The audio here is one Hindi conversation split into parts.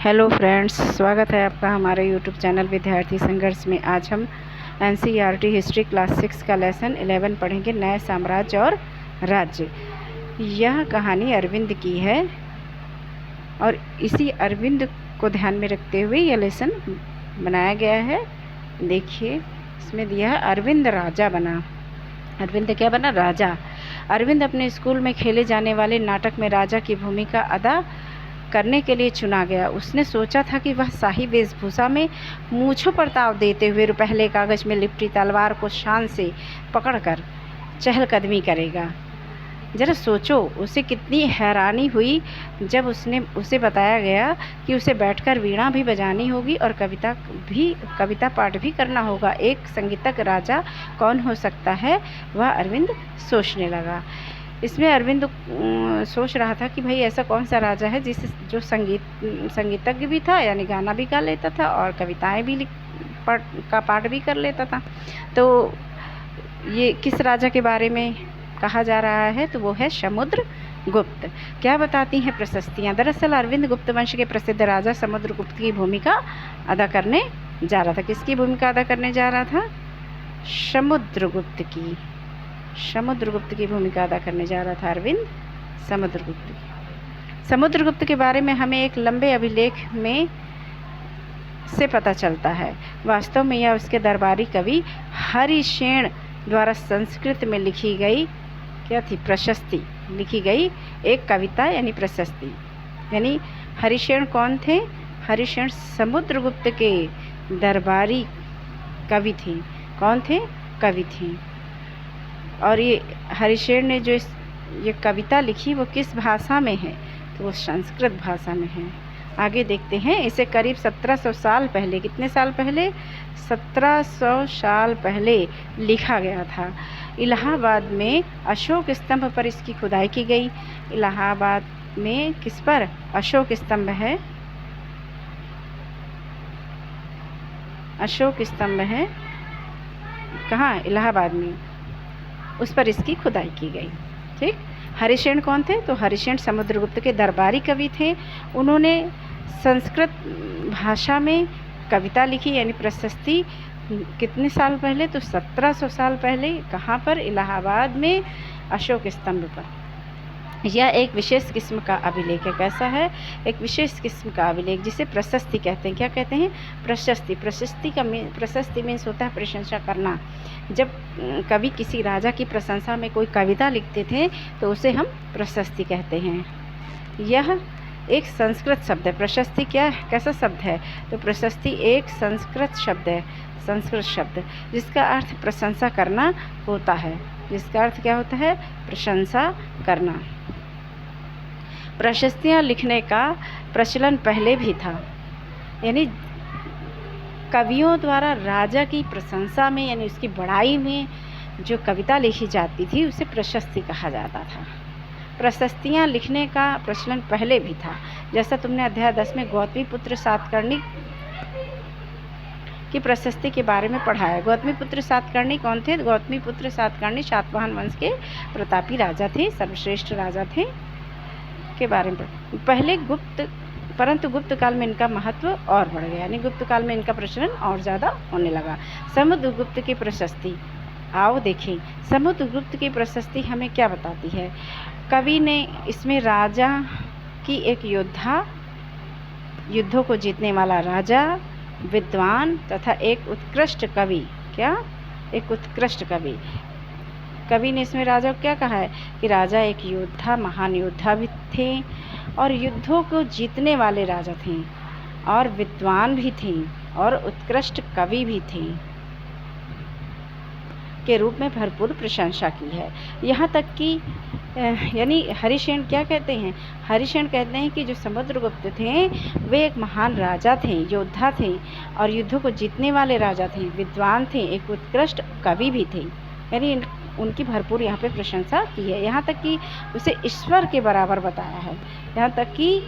हेलो फ्रेंड्स, स्वागत है आपका हमारे यूट्यूब चैनल विद्यार्थी संघर्ष में। आज हम एनसीईआरटी हिस्ट्री क्लास 6 का लेसन 11 पढ़ेंगे, नए साम्राज्य और राज्य। यह कहानी अरविंद की है और इसी अरविंद को ध्यान में रखते हुए यह लेसन बनाया गया है। देखिए, इसमें दिया है अरविंद राजा बना। अरविंद क्या बना? राजा। अरविंद अपने स्कूल में खेले जाने वाले नाटक में राजा की भूमिका अदा करने के लिए चुना गया। उसने सोचा था कि वह शाही वेशभूषा में मूंछों पर ताव देते हुए पहले कागज में लिपटी तलवार को शान से पकड़कर चहलकदमी करेगा। जरा सोचो, उसे कितनी हैरानी हुई जब उसे बताया गया कि उसे बैठकर वीणा भी बजानी होगी और कविता पाठ भी करना होगा। एक संगीतज्ञ राजा कौन हो सकता है, वह अरविंद सोचने लगा। इसमें अरविंद सोच रहा था कि भाई ऐसा कौन सा राजा है जो संगीतज्ञ भी था, यानी गाना भी गा लेता था और कविताएं भी का पाठ भी कर लेता था। तो ये किस राजा के बारे में कहा जा रहा है? तो वो है समुद्रगुप्त। क्या बताती हैं प्रशस्तियाँ? दरअसल अरविंद गुप्त वंश के प्रसिद्ध राजा समुद्रगुप्त की भूमिका अदा करने जा रहा था। किसकी भूमिका अदा करने जा रहा था? समुद्रगुप्त की भूमिका अदा करने जा रहा था अरविंद समुद्रगुप्त की। समुद्रगुप्त के बारे में हमें एक लंबे अभिलेख में से पता चलता है। वास्तव में यह उसके दरबारी कवि हरिशेन द्वारा संस्कृत में लिखी गई क्या थी? प्रशस्ति लिखी गई एक कविता, यानी प्रशस्ति। यानी हरिशेन कौन थे? हरिशेन समुद्रगुप्त के दरबारी कवि थे। कौन थे? कवि थे। और ये हरिशेन ने जो ये कविता लिखी वो किस भाषा में है? तो वो संस्कृत भाषा में है। आगे देखते हैं। इसे करीब 1700 साल पहले, कितने साल पहले? 1700 साल पहले लिखा गया था। इलाहाबाद में अशोक स्तंभ पर इसकी खुदाई की गई। इलाहाबाद में किस पर? अशोक स्तंभ है। अशोक स्तंभ है कहाँ? इलाहाबाद में। उस पर इसकी खुदाई की गई। ठीक। हरिशेन कौन थे? तो हरिशेन समुद्रगुप्त के दरबारी कवि थे। उन्होंने संस्कृत भाषा में कविता लिखी, यानी प्रशस्ति। कितने साल पहले? तो 1700 साल पहले। कहाँ पर? इलाहाबाद में अशोक स्तंभ पर। यह एक विशेष किस्म का अभिलेख है। कैसा है? एक विशेष किस्म का अभिलेख, जिसे प्रशस्ति कहते हैं। क्या कहते हैं? प्रशस्ति। प्रशस्ति मीन्स होता है प्रशंसा करना। जब कवि किसी राजा की प्रशंसा में कोई कविता लिखते थे तो उसे हम प्रशस्ति कहते हैं। यह एक संस्कृत शब्द है। प्रशस्ति कैसा शब्द है? तो प्रशस्ति एक संस्कृत शब्द है। संस्कृत शब्द जिसका अर्थ प्रशंसा करना होता है। जिसका अर्थ क्या होता है? प्रशंसा करना। प्रशस्तियाँ लिखने का प्रचलन पहले भी था, यानी कवियों द्वारा राजा की प्रशंसा में, यानी उसकी बड़ाई में जो कविता लिखी जाती थी उसे प्रशस्ति कहा जाता था। प्रशस्तियाँ लिखने का प्रचलन पहले भी था। जैसा तुमने अध्याय 10 में गौतमीपुत्र सातकर्णी की प्रशस्ति के बारे में पढ़ा है। गौतमीपुत्र सातकर्णी कौन थे? गौतमीपुत्र सातकर्णी सातवाहन वंश के प्रतापी राजा थे, सर्वश्रेष्ठ राजा थे के बारे में पहले परंतु गुप्त काल में इनका महत्व और बढ़ गया, यानी गुप्त काल में इनका प्रचलन और ज़्यादा होने लगा। समुद्रगुप्त की प्रशस्ति, आओ देखें। समुद्रगुप्त की प्रशस्ति हमें क्या बताती है? कवि ने इसमें राजा की एक युद्धों को जीतने वाला राजा, विद्वान तथा एक उत्कृष्ट कवि, क्या? एक उत्कृष्ट कवि। कवि ने इसमें राजा को क्या कहा है? कि राजा एक योद्धा, महान योद्धा भी थे और युद्धों को जीतने वाले राजा थे और विद्वान भी थे और उत्कृष्ट कवि भी थे के रूप में भरपूर प्रशंसा की है। यहाँ तक कि यानी हरिशेन क्या कहते हैं? हरिशेन कहते हैं कि जो समुद्रगुप्त थे वे एक महान राजा थे, योद्धा थे और युद्धों को जीतने वाले राजा थे, विद्वान थे, एक उत्कृष्ट कवि भी थे, यानी उनकी भरपूर यहाँ पे प्रशंसा की है। यहाँ तक कि उसे ईश्वर के बराबर बताया है। यहाँ तक कि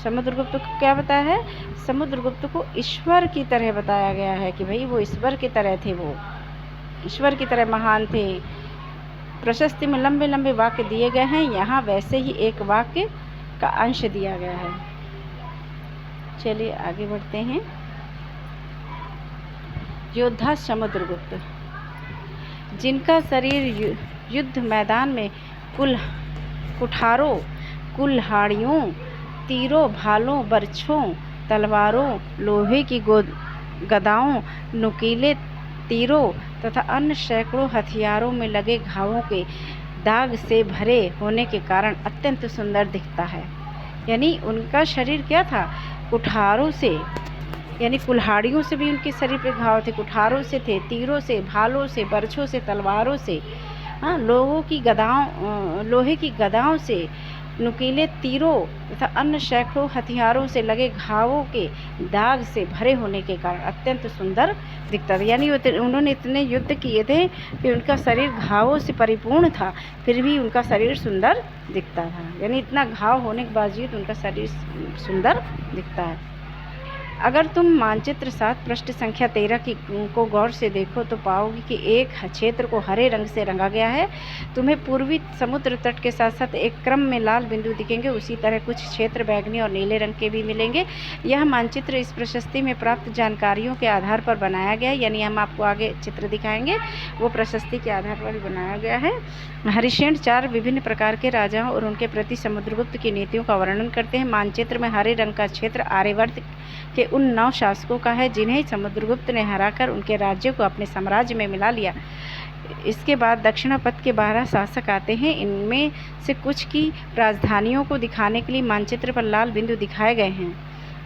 समुद्रगुप्त को क्या बताया है? समुद्रगुप्त को ईश्वर की तरह बताया गया है कि भाई वो ईश्वर की तरह थे, वो ईश्वर की तरह महान थे। प्रशस्ति में लंबे लंबे वाक्य दिए गए हैं। यहाँ वैसे ही एक वाक्य का अंश दिया गया है। चलिए आगे बढ़ते हैं। योद्धा समुद्रगुप्त, जिनका शरीर युद्ध मैदान में कुठारों, कुल्हाड़ियों, तीरों, भालों, बर्छों, तलवारों, लोहे की गदाओं, नुकीले तीरों तथा अन्य सैकड़ों हथियारों में लगे घावों के दाग से भरे होने के कारण अत्यंत सुंदर दिखता है। यानी उनका शरीर क्या था, कुठारों से, यानी कुल्हाड़ियों से भी उनके शरीर पे घाव थे, कुठारों से थे, तीरों से, भालों से, बर्छों से, तलवारों से, लोहे की गदाओं से, नुकीले तीरों तथा अन्य सैकड़ों हथियारों से लगे घावों के दाग से भरे होने के कारण अत्यंत सुंदर दिखता था। यानी उन्होंने इतने युद्ध किए थे कि उनका शरीर घावों से परिपूर्ण था, फिर भी उनका शरीर सुंदर दिखता था। यानी इतना घाव होने के बावजूद उनका शरीर सुंदर दिखता है। अगर तुम मानचित्र 7 पृष्ठ संख्या 13 को गौर से देखो तो पाओगे कि एक क्षेत्र को हरे रंग से रंगा गया है। तुम्हें पूर्वी समुद्र तट के साथ साथ एक क्रम में लाल बिंदु दिखेंगे। उसी तरह कुछ क्षेत्र बैगनी और नीले रंग के भी मिलेंगे। यह मानचित्र इस प्रशस्ति में प्राप्त जानकारियों के आधार पर बनाया गया है। यानी हम आपको आगे चित्र दिखाएंगे, वो प्रशस्ति के आधार पर बनाया गया है। हरिश्चंद्र 4 विभिन्न प्रकार के राजाओं और उनके प्रति समुद्रगुप्त की नीतियों का वर्णन करते हैं। मानचित्र में हरे रंग का क्षेत्र आर्यवर्त के उन 9 शासकों का है जिन्हें समुद्रगुप्त ने हराकर उनके राज्य को अपने साम्राज्य में मिला लिया। इसके बाद दक्षिणापथ के 12 शासक आते हैं। इनमें से कुछ की राजधानियों को दिखाने के लिए मानचित्र पर लाल बिंदु दिखाए गए हैं।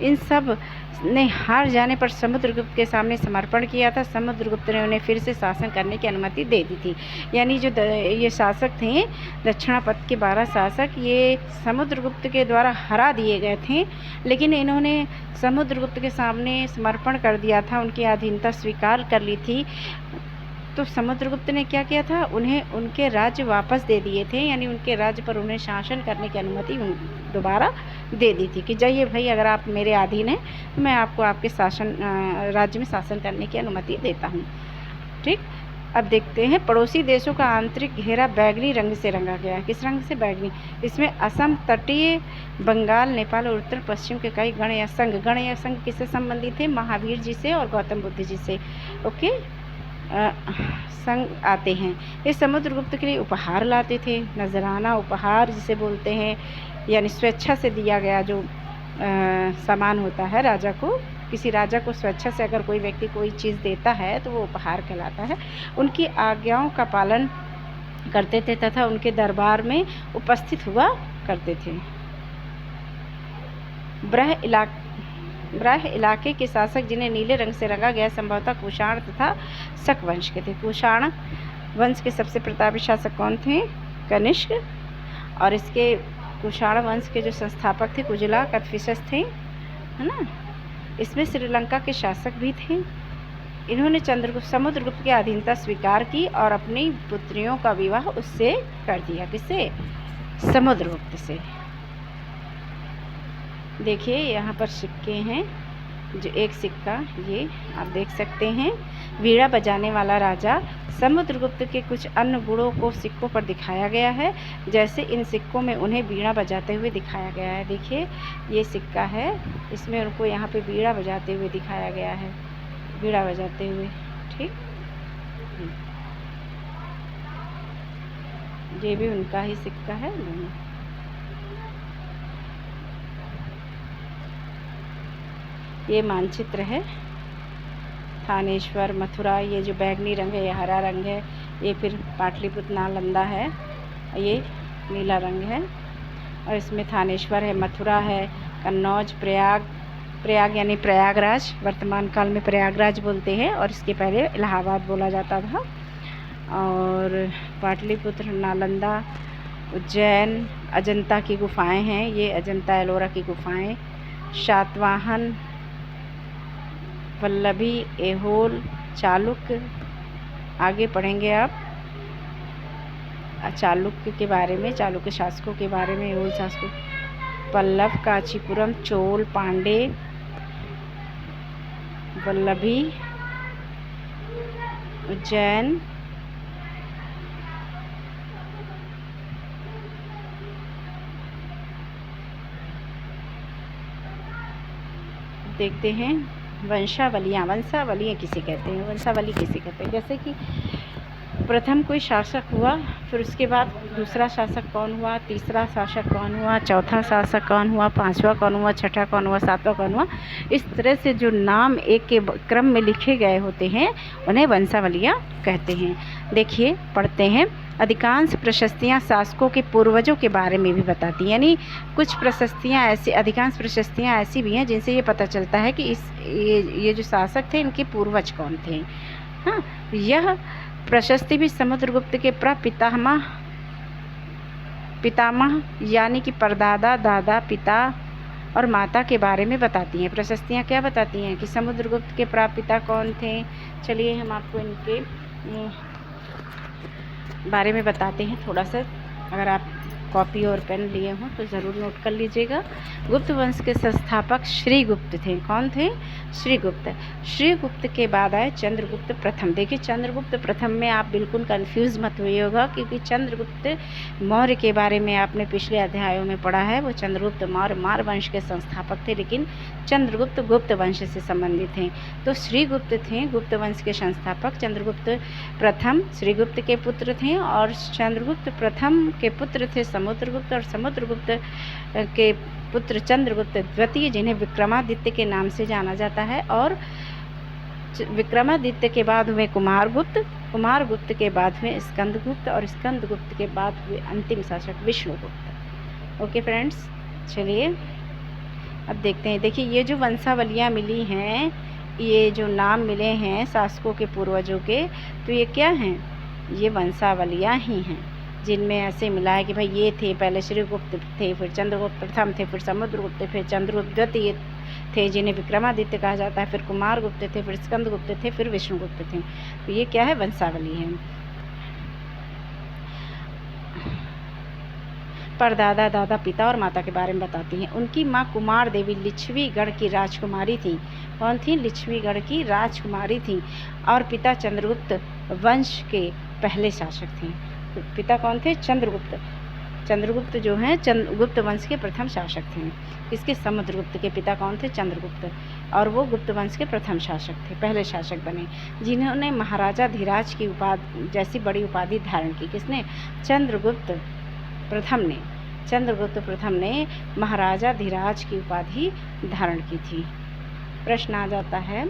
इन सब ने हार जाने पर समुद्रगुप्त के सामने समर्पण किया था। समुद्रगुप्त ने उन्हें फिर से शासन करने की अनुमति दे दी थी। यानी जो ये शासक थे, दक्षिणापथ के 12 शासक, ये समुद्रगुप्त के द्वारा हरा दिए गए थे, लेकिन इन्होंने समुद्रगुप्त के सामने समर्पण कर दिया था, उनकी अधीनता स्वीकार कर ली थी। तो समुद्रगुप्त ने क्या किया था, उन्हें उनके राज्य वापस दे दिए थे। यानी उनके राज्य पर उन्हें शासन करने की अनुमति दोबारा दे दी थी कि जाइए भाई, अगर आप मेरे अधीन हैं तो मैं आपको आपके राज्य में शासन करने की अनुमति देता हूँ। ठीक, अब देखते हैं। पड़ोसी देशों का आंतरिक घेरा बैगनी रंग से रंगा गया है। किस रंग से? बैगनी। इसमें असम, तटीय बंगाल, नेपाल और उत्तर पश्चिम के कई गण या संघ किससे संबंधित थे? महावीर जी से और गौतम बुद्ध जी से। ओके, संग आते हैं। ये समुद्रगुप्त के लिए उपहार लाते थे। नजराना उपहार जिसे बोलते हैं, यानी स्वेच्छा से दिया गया जो सामान होता है राजा को। किसी राजा को स्वेच्छा से अगर कोई व्यक्ति कोई चीज़ देता है तो वो उपहार कहलाता है। उनकी आज्ञाओं का पालन करते थे तथा उनके दरबार में उपस्थित हुआ करते थे। ब्रह इलाके के शासक जिन्हें नीले रंग से रंगा गया संभवतः कुषाण तथा शक वंश के थे। कुषाण वंश के सबसे प्रतापी शासक कौन थे? कनिष्क। और इसके कुषाण वंश के जो संस्थापक थे कुजला कदफिसस थे, है ना। इसमें श्रीलंका के शासक भी थे। इन्होंने समुद्रगुप्त की अधीनता स्वीकार की और अपनी पुत्रियों का विवाह उससे कर दिया। किससे? समुद्रगुप्त से। देखिए यहाँ पर सिक्के हैं। जो एक सिक्का ये आप देख सकते हैं, वीणा बजाने वाला राजा। समुद्रगुप्त के कुछ अन्य गुणों को सिक्कों पर दिखाया गया है, जैसे इन सिक्कों में उन्हें वीणा बजाते हुए दिखाया गया है। देखिए ये सिक्का है, इसमें उनको यहाँ पे वीणा बजाते हुए दिखाया गया है, वीणा बजाते हुए। ठीक, ये भी उनका ही सिक्का है। ये मानचित्र है। थानेश्वर, मथुरा, ये जो बैगनी रंग है, ये हरा रंग है। ये फिर पाटलिपुत्र, नालंदा है, ये नीला रंग है। और इसमें थानेश्वर है, मथुरा है, कन्नौज, प्रयाग यानी प्रयागराज, वर्तमान काल में प्रयागराज बोलते हैं, और इसके पहले इलाहाबाद बोला जाता था। और पाटलिपुत्र, नालंदा, उज्जैन, अजंता की गुफाएं हैं, ये अजंता एलोरा की गुफाएं। सातवाहन, वल्लभी, ऐहोल, चालुक्य। आगे पढ़ेंगे आप चालुक्य के बारे में, चालुक्य शासकों के बारे में, ऐहोल शासकों, पल्लव, कांचीपुरम, चोल, पांडे, वल्लभी, उज्जैन, अब देखते हैं वंशावलियाँ। वंशावलियाँ किसे कहते हैं, वंशावली किसे कहते हैं? जैसे कि प्रथम कोई शासक हुआ, फिर उसके बाद दूसरा शासक कौन हुआ, तीसरा शासक कौन हुआ, चौथा शासक कौन हुआ, पांचवा कौन हुआ, छठा कौन हुआ, सातवां कौन हुआ। इस तरह से जो नाम एक के क्रम में लिखे गए होते हैं उन्हें वंशावलियाँ कहते हैं। देखिए पढ़ते हैं। अधिकांश प्रशस्तियाँ शासकों के पूर्वजों के बारे में भी बताती हैं, यानी कुछ प्रशस्तियाँ ऐसी, अधिकांश प्रशस्तियाँ ऐसी भी हैं जिनसे ये पता चलता है कि ये जो शासक थे इनके पूर्वज कौन थे। हाँ, यह प्रशस्ति भी समुद्रगुप्त के पितामह यानी कि परदादा, दादा, पिता और माता के बारे में बताती हैं। प्रशस्तियाँ क्या बताती हैं कि समुद्रगुप्त के प्रापिता कौन थे। चलिए हम आपको इनके बारे में बताते हैं थोड़ा सा। अगर आप कॉपी और पेन लिए हों तो ज़रूर नोट कर लीजिएगा। गुप्त वंश के संस्थापक श्रीगुप्त थे। कौन थे? श्रीगुप्त। श्रीगुप्त के बाद आए चंद्रगुप्त प्रथम। देखिए चंद्रगुप्त प्रथम में आप बिल्कुल कंफ्यूज मत होइएगा, क्योंकि चंद्रगुप्त मौर्य के बारे में आपने पिछले अध्यायों में पढ़ा है। वो चंद्रगुप्त मौर्य मार वंश के संस्थापक थे, लेकिन चंद्रगुप्त गुप्त वंश से संबंधित हैं। तो श्रीगुप्त थे गुप्त वंश के संस्थापक। चंद्रगुप्त प्रथम श्रीगुप्त के पुत्र थे और चंद्रगुप्त प्रथम के पुत्र थे समुद्रगुप्त, और समुद्रगुप्त के पुत्र चंद्रगुप्त द्वितीय, जिन्हें विक्रमादित्य के नाम से जाना जाता है। और विक्रमादित्य के बाद हुए कुमारगुप्त, कुमारगुप्त के बाद हुए स्कंदगुप्त, और स्कंदगुप्त के बाद हुए अंतिम शासक विष्णुगुप्त। ओके फ्रेंड्स, चलिए अब देखते हैं। देखिए ये जो वंशावलियाँ मिली हैं, ये जो नाम मिले हैं शासकों के पूर्वजों के, तो ये क्या हैं? ये वंशावलियाँ ही हैं, जिनमें ऐसे मिला है कि भाई ये थे, पहले श्रीगुप्त थे, फिर चंद्रगुप्त प्रथम थे, फिर समुद्रगुप्त थे, फिर चंद्रगुप्त द्वितीय थे जिन्हें विक्रमादित्य कहा जाता है, फिर कुमारगुप्त थे, फिर स्कंदगुप्त थे, फिर विष्णुगुप्त थे। तो ये क्या है? वंशावली है। परदादा, दादा, पिता और माता के बारे में बताती हैं। उनकी माँ कुमार देवी लिच्छवीगढ़ की राजकुमारी थी। कौन थी? लिच्छवीगढ़ की राजकुमारी थी। और पिता चंद्रगुप्त वंश के पहले शासक थे। तो पिता कौन थे? चंद्रगुप्त। चंद्रगुप्त जो हैं गुप्त वंश के प्रथम शासक थे। किसके? समुद्रगुप्त के पिता कौन थे? चंद्रगुप्त, और वो गुप्त वंश के प्रथम शासक थे, पहले शासक बने, जिन्होंने महाराजा धीराज की उपाधि जैसी बड़ी उपाधि धारण की। किसने? चंद्रगुप्त प्रथम ने। चंद्रगुप्त प्रथम ने महाराजा धीराज की उपाधि धारण की थी। प्रश्न आ जाता है,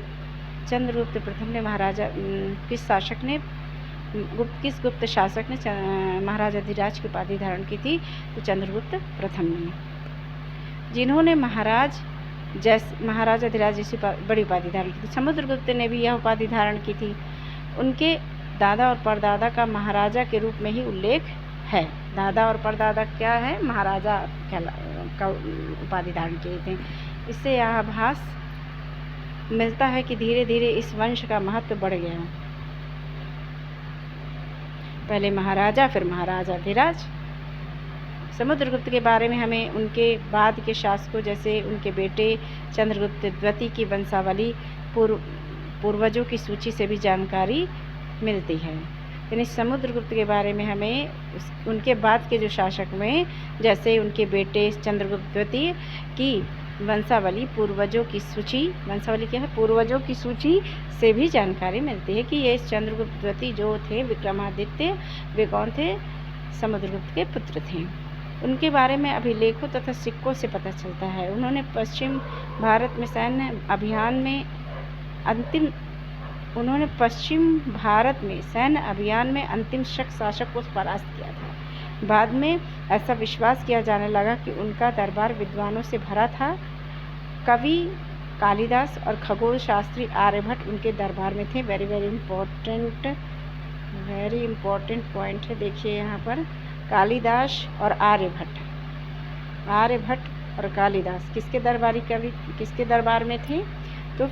चंद्रगुप्त प्रथम ने महाराजा किस शासक ने किस गुप्त शासक ने महाराजा धीराज की उपाधि धारण की थी? तो चंद्रगुप्त प्रथम ने। जिन्होंने महाराजा धीराज जैसी बड़ी उपाधि धारण की थी। समुद्रगुप्त ने भी यह उपाधि धारण की थी। उनके दादा और परदादा का महाराजा के रूप में ही उल्लेख है। दादा और परदादा क्या है? महाराजा का उपाधि धारण किए थे। इससे यह आभास मिलता है कि धीरे धीरे इस वंश का महत्व बढ़ गया। पहले महाराजा, फिर महाराजा धीराज। समुद्रगुप्त के बारे में हमें उनके बाद के शासकों, जैसे उनके बेटे चंद्रगुप्त द्वितीय की वंशावली, पूर्वजों की सूची से भी जानकारी मिलती है। यानी समुद्रगुप्त के बारे में हमें उनके बाद के जो शासक में, जैसे उनके बेटे चंद्रगुप्त द्वितीय की वंशावली, पूर्वजों की सूची, वंशावली क्या है? पूर्वजों की सूची से भी जानकारी मिलती है कि ये चंद्रगुप्त द्वितीय जो थे विक्रमादित्य, वे कौन थे? समुद्रगुप्त के पुत्र थे। उनके बारे में अभिलेखों तथा सिक्कों से पता चलता है। उन्होंने पश्चिम भारत में सैन्य अभियान में अंतिम शक शासक को परास्त किया था। बाद में ऐसा विश्वास किया जाने लगा कि उनका दरबार विद्वानों से भरा था। कवि कालिदास और खगोल शास्त्री आर्यभट्ट उनके दरबार में थे। वेरी इम्पोर्टेंट पॉइंट है। देखिए यहाँ पर कालिदास और आर्यभट्ट और कालिदास किसके दरबारी कवि, किसके दरबार में थे? तो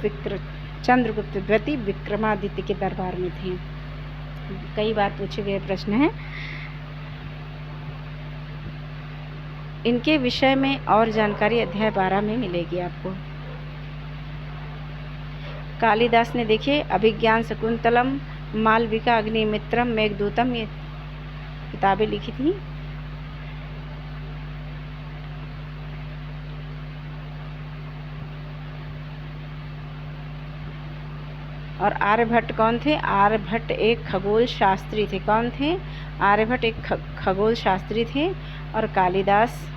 चंद्रगुप्त द्वितीय विक्रमादित्य के दरबार में थे। कई बार पूछे गए प्रश्न हैं। इनके विषय में और जानकारी अध्याय 12 में मिलेगी आपको। कालिदास ने देखिए अभिज्ञान शकुंतलम, मालविका, अग्निमित्रम, मेघदूतम, ये किताबें लिखी थी। और आर्यभट्ट कौन थे? आर्यभट्ट एक खगोल शास्त्री थे। कौन थे? आर्यभट्ट एक खगोल शास्त्री थे। और कालिदास,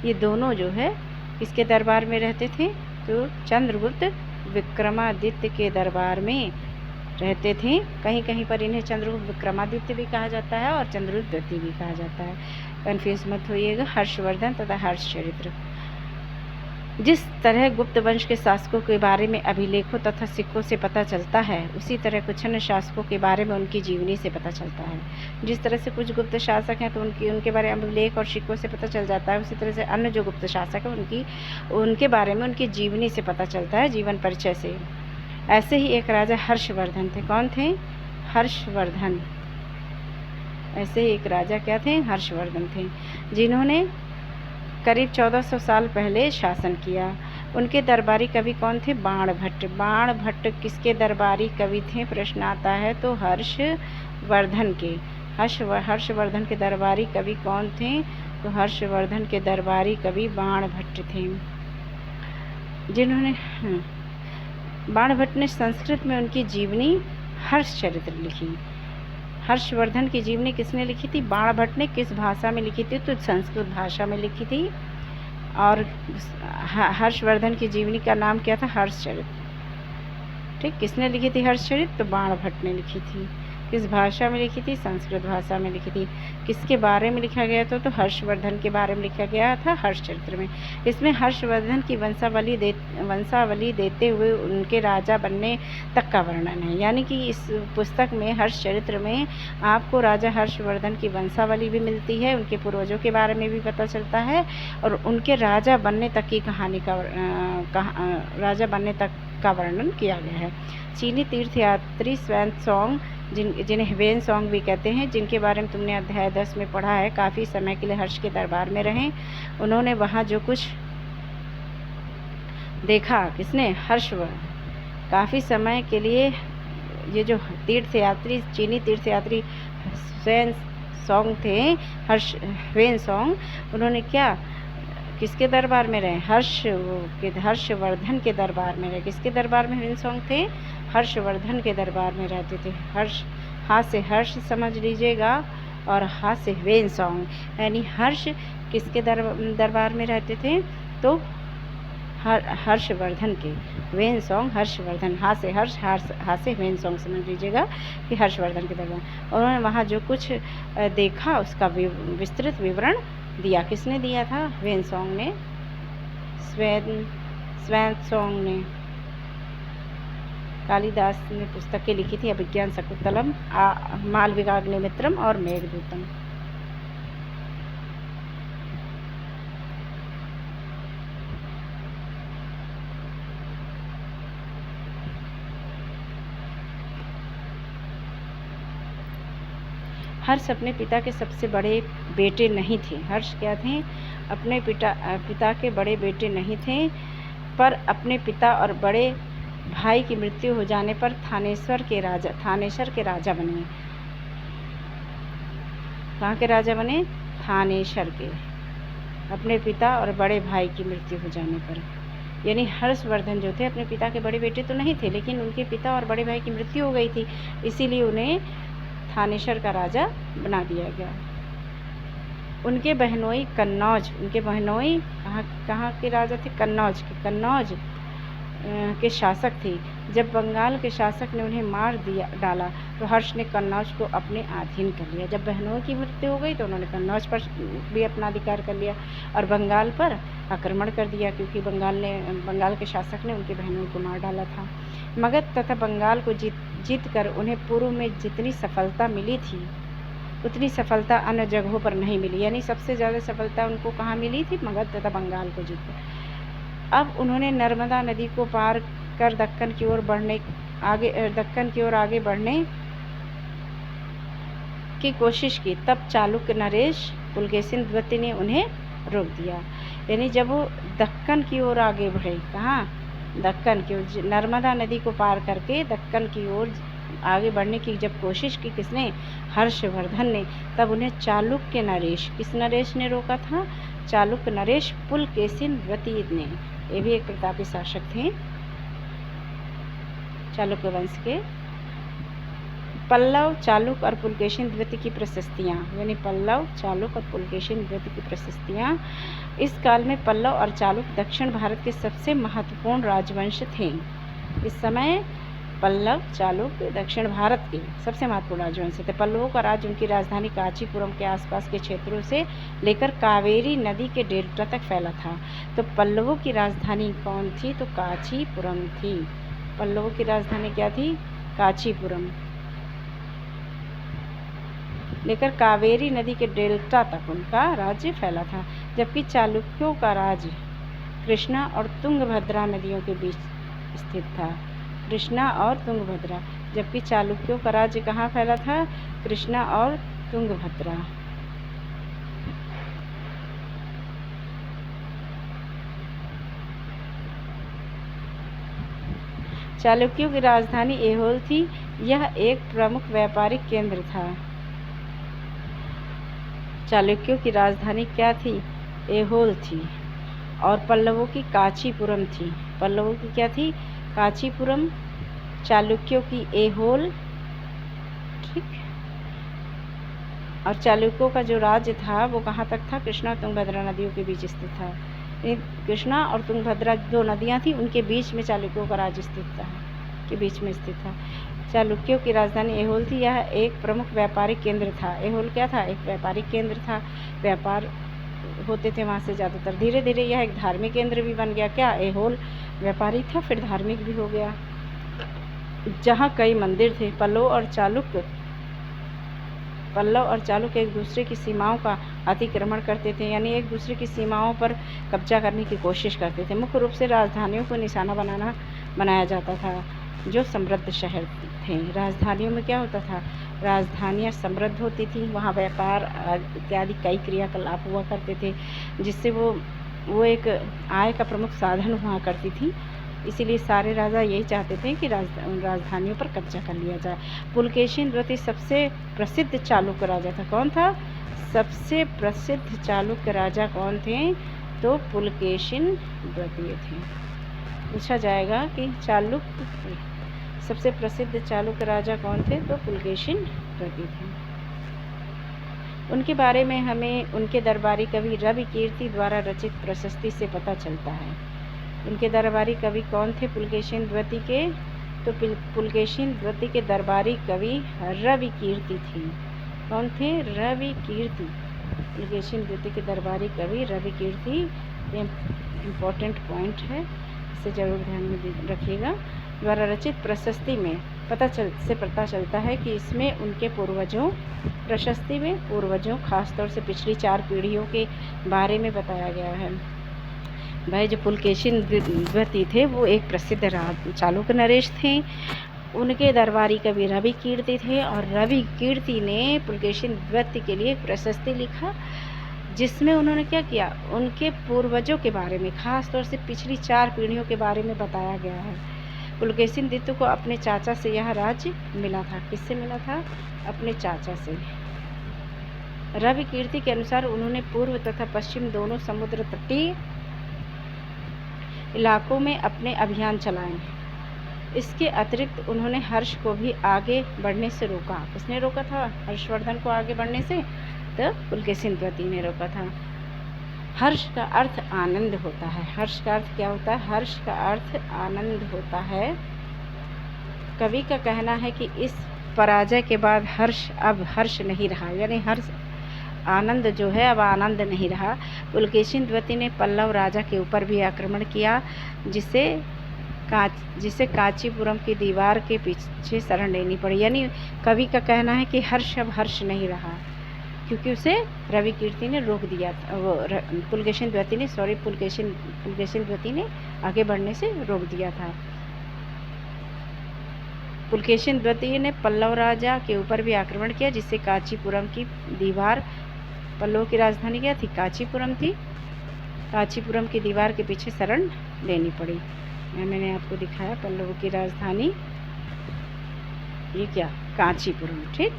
ये दोनों जो है किसके दरबार में रहते थे? तो चंद्रगुप्त विक्रमादित्य के दरबार में रहते थे। कहीं कहीं पर इन्हें चंद्रगुप्त विक्रमादित्य भी कहा जाता है और चंद्रगुप्त द्वितीय भी कहा जाता है, कन्फ्यूज मत होइएगा। हर्षवर्धन तथा हर्षचरित्र। जिस तरह गुप्त वंश के शासकों के बारे में अभिलेखों तथा सिक्कों से पता चलता है, उसी तरह कुछ अन्य शासकों के बारे में उनकी जीवनी से पता चलता है। जिस तरह से कुछ गुप्त शासक हैं तो उनके बारे में अभिलेख और सिक्कों से पता चल जाता है, उसी तरह से अन्य जो गुप्त शासक हैं उनके बारे में उनकी जीवनी से पता चलता है, जीवन परिचय से। ऐसे ही एक राजा हर्षवर्धन थे। कौन थे? हर्षवर्धन। ऐसे ही एक राजा क्या थे? हर्षवर्धन थे, जिन्होंने करीब 1400 साल पहले शासन किया। उनके दरबारी कवि कौन थे? बाणभट्ट। बाणभट्ट किसके दरबारी कवि थे? प्रश्न आता है तो हर्षवर्धन के। हर्षवर्धन के दरबारी कवि कौन थे? तो हर्षवर्धन के दरबारी कवि बाणभट्ट थे, जिन्होंने बाणभट्ट ने संस्कृत में उनकी जीवनी हर्षचरित्र लिखी। हर्षवर्धन की जीवनी किसने लिखी थी? बाणभट्ट ने। किस भाषा में लिखी थी? तो संस्कृत भाषा में लिखी थी। और हर्षवर्धन की जीवनी का नाम क्या था? हर्षचरित्र। ठीक, किसने लिखी थी हर्षचरित्र? तो बाणभट्ट ने लिखी थी। किस भाषा में लिखी थी? संस्कृत भाषा में लिखी थी। किसके बारे में लिखा गया था? तो हर्षवर्धन के बारे में लिखा गया था हर्षचरित्र में। इसमें हर्षवर्धन की वंशावली देते हुए उनके राजा बनने तक का वर्णन है। यानी कि इस पुस्तक में, हर्षचरित्र में, आपको राजा हर्षवर्धन की वंशावली भी मिलती है, उनके पूर्वजों के बारे में भी पता चलता है, और उनके राजा बनने तक की कहानी का राजा बनने तक का वर्णन किया गया है। चीनी तीर्थयात्री स्वानसोंग, जिन्हें ह्वेनसोंग भी कहते हैं, जिनके बारे में तुमने अध्याय 10 में पढ़ा है, काफ़ी समय के लिए हर्ष के दरबार में रहे। उन्होंने वहाँ जो कुछ देखा, किसने? हर्षवर्धन। काफ़ी समय के लिए ये जो तीर्थयात्री, चीनी तीर्थयात्री ह्वेनसोंग थे, ह्वेनसोंग, उन्होंने क्या, किसके दरबार में रहे? हर्षवर्धन के दरबार में रहे। किसके दरबार में ह्वेनसोंग थे? हर्षवर्धन के दरबार में रहते थे। हर्ष, हाथ से हर्ष समझ लीजिएगा, और हाथ से ह्वेनसोंग, यानी हर्ष किसके दरबार में रहते थे? तो हर्षवर्धन के। ह्वेनसोंग हर्षवर्धन, हाथ से हर्ष, हाथ से ह्वेनसोंग समझ लीजिएगा कि हर्षवर्धन के दरबार। उन्होंने वहाँ जो कुछ देखा उसका विस्तृत विवरण दिया। किसने दिया था? ह्वेनसोंग ने, स्वानसोंग ने। कालिदास ने पुस्तकें लिखी थी, अभिज्ञान शाकुंतलम, मालविकाग्निमित्रम और मेघदूतम। हर्ष अपने पिता के सबसे बड़े बेटे नहीं थे। हर्ष क्या थे? अपने पिता के बड़े बेटे नहीं थे, पर अपने पिता और बड़े भाई की मृत्यु हो जाने पर थानेश्वर के राजा बने। कहाँ के राजा बने? थानेश्वर के। अपने पिता और बड़े भाई की मृत्यु हो जाने पर, यानी हर्षवर्धन जो थे अपने पिता के बड़े बेटे तो नहीं थे, लेकिन उनके पिता और बड़े भाई की मृत्यु हो गई थी, इसीलिए उन्हें थानेश्वर का राजा बना दिया गया। उनके बहनोई कन्नौज, उनके बहनोई कहाँ के राजा थे? कन्नौज के शासक थे। जब बंगाल के शासक ने उन्हें मार डाला तो हर्ष ने कन्नौज को अपने अधीन कर लिया। जब बहनों की मृत्यु हो गई तो उन्होंने कन्नौज पर भी अपना अधिकार कर लिया और बंगाल पर आक्रमण कर दिया, क्योंकि बंगाल के शासक ने उनकी बहनों को मार डाला था। मगध तथा बंगाल को जीत कर उन्हें पूर्व में जितनी सफलता मिली थी उतनी सफलता अन्य जगहों पर नहीं मिली, यानी सबसे ज़्यादा सफलता उनको कहाँ मिली थी? मगध तथा बंगाल को जीतकर। अब उन्होंने नर्मदा नदी को पार कर दक्कन की ओर आगे बढ़ने की कोशिश की। तब चालुक्य नरेश पुलकेशिन द्वितीय ने उन्हें रोक दिया। यानी जब वो दक्कन की ओर आगे बढ़े, कहाँ? दक्कन की ओर, नर्मदा नदी को पार करके दक्कन की ओर आगे बढ़ने की जब कोशिश की, किसने? हर्षवर्धन ने, तब उन्हें चालुक्य नरेश, किस नरेश ने रोका था? चालुक्य नरेश पुलकेशिन द्वितीय ने। ये भी एक प्रतापी शासक थे। चालुक्य वंश के। पल्लव, चालुक्य और पुलकेशिन द्वितीय की प्रशस्तियाँ, यानी पल्लव, चालुक्य और पुलकेशिन द्वितीय की प्रशस्तियाँ। इस काल में पल्लव और चालुक्य दक्षिण भारत के सबसे महत्वपूर्ण राजवंश थे। इस समय पल्लव, चालुक्य दक्षिण भारत के सबसे महत्वपूर्ण राजवंश थे। पल्लवों का राज्य उनकी राजधानी कांचीपुरम के आसपास के क्षेत्रों से लेकर कावेरी नदी के डेल्टा तक फैला था। तो पल्लवों की राजधानी कौन थी? तो कांचीपुरम थी। पल्लवों की राजधानी क्या थी? कांचीपुरम। लेकर कावेरी नदी के डेल्टा तक उनका राज्य फैला था। जबकि चालुक्यों का राज्य कृष्णा और तुंगभद्रा नदियों के बीच स्थित था। कृष्णा और तुंगभद्रा। जबकि चालुक्यों का राज्य कहाँ फैला था? कृष्णा और तुंगभद्रा। चालुक्यों की राजधानी ऐहोल थी। यह एक प्रमुख व्यापारिक केंद्र था। चालुक्यों की राजधानी क्या थी? ऐहोल थी। और पल्लवों की कांचीपुरम थी। पल्लवों की क्या थी? कांचीपुरम। चालुक्यों की ऐहोल, ठीक। और चालुक्यों का जो राज्य था वो कहाँ तक था? कृष्णा और तुंगभद्रा नदियों के बीच स्थित था। कृष्णा और तुंगभद्रा दो नदियाँ थी, उनके बीच में चालुक्यों का राज्य स्थित था, के बीच में स्थित था। चालुक्यों की राजधानी ऐहोल थी। यह एक प्रमुख व्यापारिक केंद्र था। ऐहोल क्या था? एक व्यापारिक केंद्र था। व्यापार होते थे वहाँ से ज़्यादातर। धीरे धीरे यह एक धार्मिक केंद्र भी बन गया। क्या? ऐहोल व्यापारिक था, फिर धार्मिक भी हो गया, जहाँ कई मंदिर थे। पल्लव और चालुक्य एक दूसरे की सीमाओं का अतिक्रमण करते थे, यानी एक दूसरे की सीमाओं पर कब्जा करने की कोशिश करते थे। मुख्य रूप से राजधानियों को निशाना बनाया जाता था, जो समृद्ध शहर थे। राजधानियों में क्या होता था? राजधानियाँ समृद्ध होती थी, वहाँ व्यापार इत्यादि कई क्रियाकलाप हुआ करते थे, जिससे वो एक आय का प्रमुख साधन हुआ करती थी। इसीलिए सारे राजा यही चाहते थे कि राजधानियों पर कब्जा कर लिया जाए। पुलकेशिन द्वितीय सबसे प्रसिद्ध चालुक्य राजा था। कौन था? सबसे प्रसिद्ध चालुक्य राजा कौन थे? तो पुलकेशिन द्वितीय थे। पूछा जाएगा कि चालुक्य सबसे प्रसिद्ध चालुक्य राजा कौन थे? तो पुलकेशिन द्वितीय थे। उनके बारे में हमें उनके दरबारी कवि रवि कीर्ति द्वारा रचित प्रशस्ति से पता चलता है। उनके दरबारी कवि कौन थे पुलकेशिन द्वितीय के? तो पुलकेशिन द्वितीय के दरबारी कवि रवि कीर्ति थे। कौन थे? रवि कीर्ति। पुलकेशिन द्वितीय के दरबारी कवि रवि कीर्ति। ये इम्पोर्टेंट पॉइंट है, इसे जरूर ध्यान में रखिएगा। द्वारा रचित प्रशस्ति में पता चलता है कि इसमें उनके प्रशस्ति में पूर्वजों, खासतौर से पिछली 4 पीढ़ियों के बारे में बताया गया है। भाई जो पुलकेशिन द्वितीय थे वो एक प्रसिद्ध चालुक्य नरेश थे। उनके दरबारी कवि रवि कीर्ति थे और रवि कीर्ति ने पुलकेशिन द्वितीय के लिए एक प्रशस्ति लिखा, जिसमें उन्होंने क्या किया? उनके पूर्वजों के बारे में, खास तौर से पिछली 4 पीढ़ियों के बारे में बताया गया है। पुलकेशिन द्वितीय को अपने चाचा से यह राज्य मिला था। किससे मिला था? अपने चाचा से। रवि कीर्ति के अनुसार उन्होंने पूर्व तथा पश्चिम दोनों समुद्र तटीय इलाकों में अपने अभियान चलाए। इसके अतिरिक्त उन्होंने हर्ष को भी आगे बढ़ने से रोका। किसने रोका था? हर्षवर्धन को आगे बढ़ने से तो पुलकेशिन द्वितीय ने रोका था। हर्ष का अर्थ आनंद होता है। हर्ष का अर्थ क्या होता है? हर्ष का अर्थ आनंद होता है। कवि का कहना है कि इस पराजय के बाद अब हर्ष नहीं रहा, यानी हर्ष आनंद जो है अब आनंद नहीं रहा। पुलकेशिन द्वितीय ने पल्लव राजा के ऊपर भी आक्रमण किया, जिसे कांचीपुरम की दीवार के पीछे शरण लेनी पड़ी। यानी कवि का कहना है कि अब हर्ष नहीं रहा, क्योंकि उसे रवि कीर्ति ने रोक दिया था। वो पुलकेशिन द्वितीय ने आगे बढ़ने से रोक दिया था। पुलकेशिन द्वितीय ने पल्लव राजा के ऊपर भी आक्रमण किया, जिससे कांचीपुरम की दीवार, पल्लव की राजधानी क्या थी? कांचीपुरम थी। कांचीपुरम की दीवार के पीछे शरण लेनी पड़ी। मैंने आपको दिखाया पल्लव की राजधानी, ये क्या? कांचीपुरम, ठीक।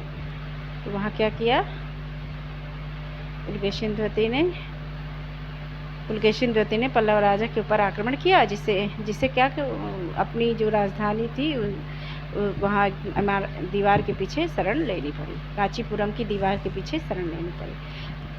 तो वहाँ क्या किया? पुलकेशिन द्वितीय ने पुलकेशिन द्वितीय ने पल्लव राजा के ऊपर आक्रमण किया, जिससे क्या कि अपनी जो राजधानी थी वहाँ दीवार के पीछे शरण लेनी पड़ी, कांचीपुरम की दीवार के पीछे शरण लेनी पड़ी।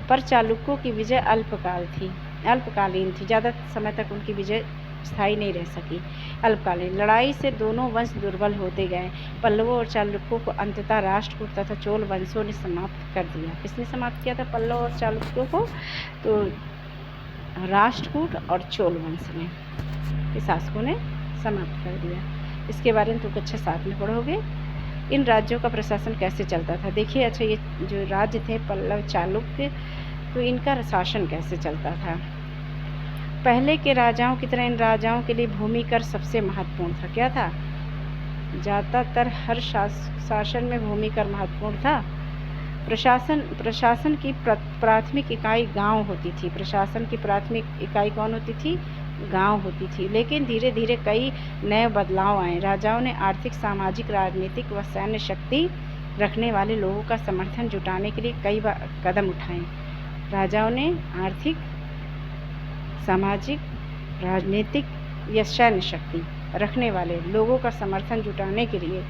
पर चालुक्यों की विजय अल्पकालीन थी, ज़्यादा समय तक उनकी विजय स्थायी नहीं रह सकी, अल्पकालीन। लड़ाई से दोनों वंश दुर्बल होते गए। पल्लवों और चालुक्यों को अंततः राष्ट्रकूट तथा चोल वंशों ने समाप्त कर दिया। किसने समाप्त किया था पल्लव और चालुक्यों को? तो राष्ट्रकूट और चोल वंश ने, के शासकों ने समाप्त कर दिया। इसके बारे में तुम कक्षा 7 में पढ़ोगे। इन राज्यों का प्रशासन कैसे चलता था? देखिए, अच्छा, ये जो राज्य थे पल्लव चालुक्य, तो इनका शासन कैसे चलता था? पहले के राजाओं की तरह इन राजाओं के लिए भूमि कर सबसे महत्वपूर्ण था। क्या था? ज़्यादातर हर शासन में भूमि कर महत्वपूर्ण था। प्रशासन की प्राथमिक इकाई गांव होती थी। प्रशासन की प्राथमिक इकाई कौन होती थी? गांव होती थी। लेकिन धीरे धीरे कई नए बदलाव आए। राजाओं ने आर्थिक, सामाजिक, राजनीतिक व सैन्य शक्ति रखने वाले लोगों का समर्थन जुटाने के लिए कई कदम उठाए। राजाओं ने आर्थिक, सामाजिक, राजनीतिक या सैन्य शक्ति रखने वाले लोगों का समर्थन जुटाने के लिए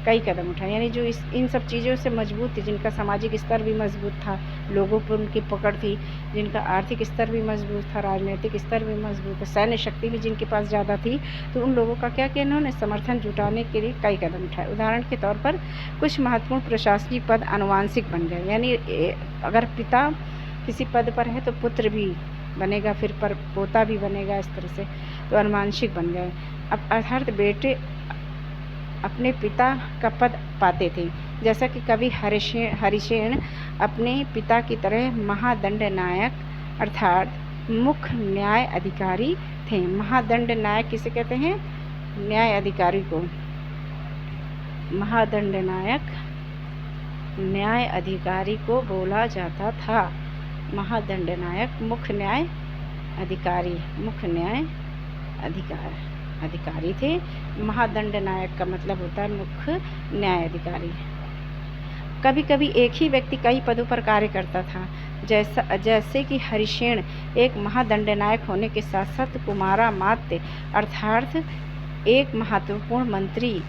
कई कदम उठाए। यानी जो इन सब चीज़ों से मजबूत थी, जिनका सामाजिक स्तर भी मजबूत था, लोगों पर उनकी पकड़ थी, जिनका आर्थिक स्तर भी मजबूत था, राजनीतिक स्तर भी मजबूत था, सैन्य शक्ति भी जिनके पास ज़्यादा थी, तो उन लोगों का क्या किया? इन्होंने समर्थन जुटाने के लिए कई कदम उठाए। उदाहरण के तौर पर कुछ महत्वपूर्ण प्रशासनिक पद आनुवांशिक बन गए। यानी अगर पिता किसी पद पर है तो पुत्र भी बनेगा, फिर पर पोता भी बनेगा, इस तरह से तो आनुवांशिक बन गए। अब अर्थात बेटे अपने पिता का पद पाते थे। जैसा कि कवि हरिशेन अपने पिता की तरह महादंड नायक अर्थात मुख्य न्याय अधिकारी थे। महादंड नायक किसे कहते हैं? न्याय अधिकारी को। महादंड नायक न्याय अधिकारी को बोला जाता था। महादंड नायक मुख्य न्याय अधिकारी थे। महादंड नायक का मतलब होता है मुख्य न्याय अधिकारी। कभी कभी एक ही व्यक्ति कई पदों पर कार्य करता था, जैसे कि हरिशेन एक महादंड नायक होने के साथ साथ कुमारामात्य अर्थात एक महत्वपूर्ण मंत्री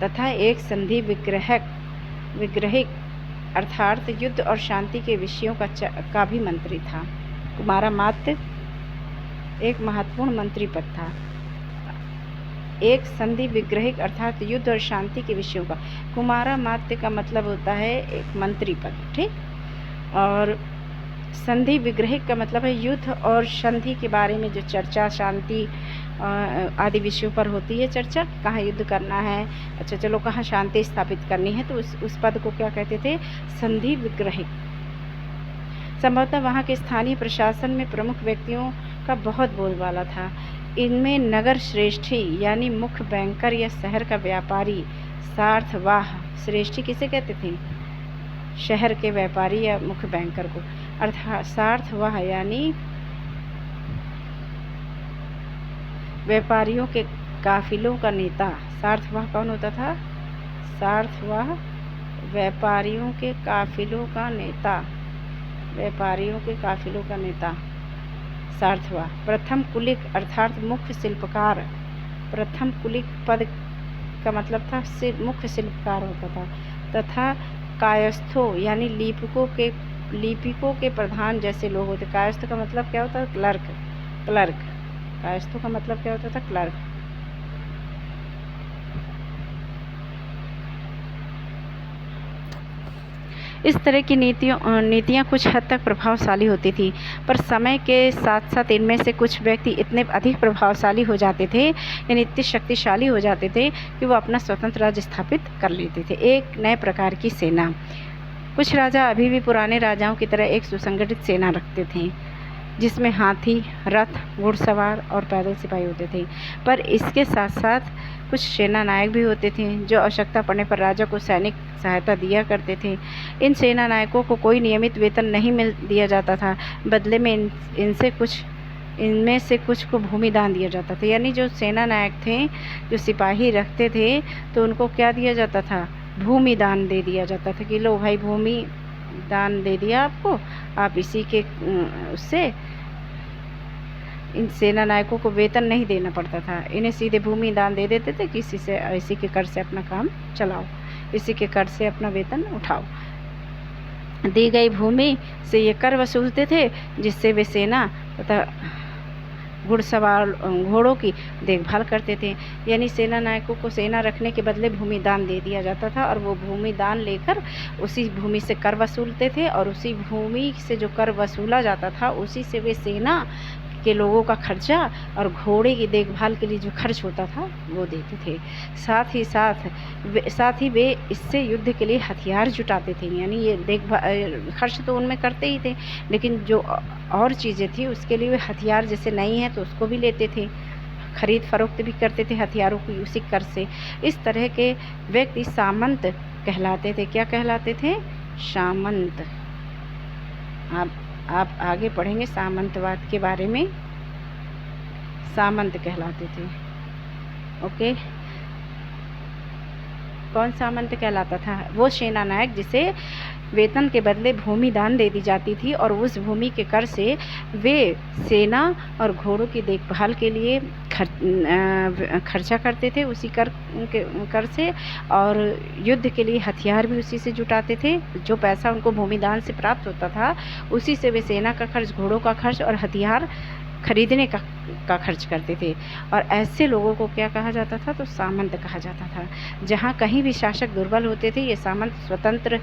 तथा एक संधि विग्रहिक अर्थात युद्ध और शांति के विषयों का भी मंत्री था। कुमारामात्य एक महत्वपूर्ण मंत्री पद था। एक संधि विग्रहिक अर्थात युद्ध और शांति के विषयों का। कुमारामात्य का मतलब होता है एक मंत्री पद, ठीक। और संधि विग्रहिक का मतलब है युद्ध और संधि के बारे में जो चर्चा, शांति आदि विषयों पर होती है चर्चा, कहाँ युद्ध करना है, अच्छा चलो कहाँ शांति स्थापित करनी है, तो उस पद को क्या कहते थे? संधि विग्रहिक। संभवतः वहाँ के स्थानीय प्रशासन में प्रमुख व्यक्तियों का बहुत बोलबाला था। इनमें नगर श्रेष्ठी यानी मुख्य बैंकर या शहर का व्यापारी, सार्थवाह। श्रेष्ठी किसे कहते थे? शहर के व्यापारी या मुख्य बैंकर को। अर्थात सार्थवाह यानी व्यापारियों के काफिलों का नेता। सार्थवाह कौन होता था? सार्थवाह व्यापारियों के काफिलों का नेता। व्यापारियों के काफिलों का नेता सार्थवाह। प्रथम कुलिक अर्थात मुख्य शिल्पकार। प्रथम कुलिक पद का मतलब था मुख्य शिल्पकार होता था। तथा कायस्थों यानी लिपिकों के प्रधान जैसे लोग होते। कायस्थ का मतलब क्या होता है? क्लर्क। कायस्थों का मतलब क्या होता था? क्लर्क। इस तरह की नीतियाँ कुछ हद तक प्रभावशाली होती थी, पर समय के साथ साथ इनमें से कुछ व्यक्ति इतने अधिक प्रभावशाली हो जाते थे, यानी इतने शक्तिशाली हो जाते थे कि वो अपना स्वतंत्र राज्य स्थापित कर लेते थे। एक नए प्रकार की सेना। कुछ राजा अभी भी पुराने राजाओं की तरह एक सुसंगठित सेना रखते थे, जिसमें हाथी, रथ, घुड़सवार और पैदल सिपाही होते थे। पर इसके साथ साथ कुछ सेना नायक भी होते थे, जो आवश्यकता पड़ने पर राजा को सैनिक सहायता दिया करते थे। इन सेना नायकों को कोई नियमित वेतन नहीं दिया जाता था। बदले में इनमें से कुछ को भूमि दान दिया जाता था। यानी जो सेना नायक थे, जो सिपाही रखते थे, तो उनको क्या दिया जाता था? भूमि दान दे दिया जाता था कि लो भाई, भूमि दान दे दिया आपको, आप इसी के उससे इन सेना नायकों को वेतन नहीं देना पड़ता था, इन्हें सीधे भूमि दान दे देते थे कि इसी के कर से अपना काम चलाओ, इसी के कर से अपना वेतन उठाओ। दी गई भूमि से ये कर वसूलते थे, जिससे वे सेना तथा घुड़सवार घोड़ों की देखभाल करते थे। यानी सेना नायकों को सेना रखने के बदले भूमि दान दे दिया जाता था और वो भूमि दान लेकर उसी भूमि से कर वसूलते थे और उसी भूमि से जो कर वसूला जाता था उसी से वे सेना के लोगों का खर्चा और घोड़े की देखभाल के लिए जो खर्च होता था वो देते थे। साथ ही वे इससे युद्ध के लिए हथियार जुटाते थे। यानी ये देखभाल खर्च तो उनमें करते ही थे, लेकिन जो और चीज़ें थी उसके लिए वे हथियार जैसे नहीं है तो उसको भी लेते थे, खरीद फरोख्त भी करते थे हथियारों की उसी कर से। इस तरह के व्यक्ति सामंत कहलाते थे। क्या कहलाते थे? सामंत। आप आगे पढ़ेंगे सामंतवाद के बारे में। सामंत कहलाते थे। ओके, कौन सामंत कहलाता था? वो सेना नायक जिसे वेतन के बदले भूमि दान दे दी जाती थी और उस भूमि के कर से वे सेना और घोड़ों की देखभाल के लिए खर्चा करते थे उसी कर से, और युद्ध के लिए हथियार भी उसी से जुटाते थे। जो पैसा उनको भूमि दान से प्राप्त होता था उसी से वे सेना का खर्च, घोड़ों का खर्च और हथियार खरीदने का खर्च करते थे। और ऐसे लोगों को क्या कहा जाता था? तो सामंत कहा जाता था। जहाँ कहीं भी शासक दुर्बल होते थे ये सामंत स्वतंत्र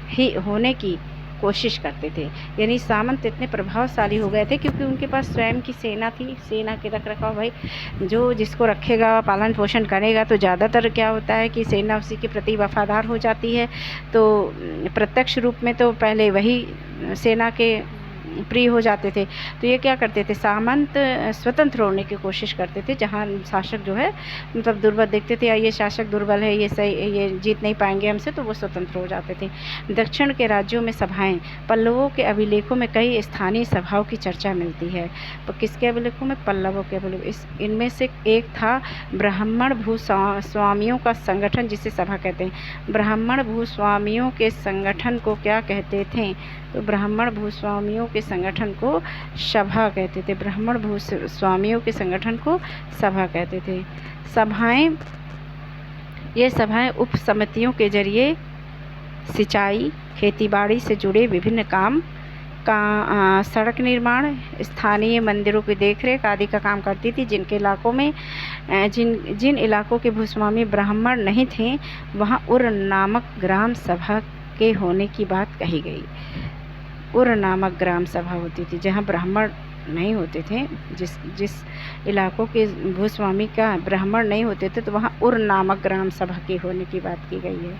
ही होने की कोशिश करते थे। यानी सामंत इतने प्रभावशाली हो गए थे क्योंकि उनके पास स्वयं की सेना थी। सेना के रख रखाव, भाई जो जिसको रखेगा, पालन पोषण करेगा, तो ज़्यादातर क्या होता है कि सेना उसी के प्रति वफादार हो जाती है। तो प्रत्यक्ष रूप में तो पहले वही सेना के प्रिय हो जाते थे। तो ये क्या करते थे? सामंत स्वतंत्र होने की कोशिश करते थे। जहाँ शासक जो है मतलब दुर्बल देखते थे, या ये शासक दुर्बल है, ये जीत नहीं पाएंगे हमसे, तो वो स्वतंत्र हो जाते थे। दक्षिण के राज्यों में सभाएं। पल्लवों के अभिलेखों में कई स्थानीय सभाओं की चर्चा मिलती है। तो किसके अभिलेखों में? पल्लवों के अभिलेख। इनमें से एक था ब्राह्मण भूस्वामियों का संगठन, जिसे सभा कहते हैं। ब्राह्मण भूस्वामियों के संगठन को क्या कहते थे? तो ब्राह्मण भूस्वामियों के संगठन को सभा कहते थे। ब्राह्मण भूस्वामियों के संगठन को सभा कहते थे। ये सभाएं उप समितियों के जरिए सिंचाई, खेतीबाड़ी से जुड़े विभिन्न काम का सड़क निर्माण, स्थानीय मंदिरों की देखरेख आदि का काम करती थी। जिनके इलाकों में जिन इलाकों के भूस्वामी ब्राह्मण नहीं थे वहाँ उर नामक ग्राम सभा के होने की बात कही गई। उर नामक ग्राम सभा होती थी जहाँ ब्राह्मण नहीं होते थे। जिस इलाकों के भूस्वामी का ब्राह्मण नहीं होते थे तो वहाँ उर नामक ग्राम सभा के होने की बात की गई है।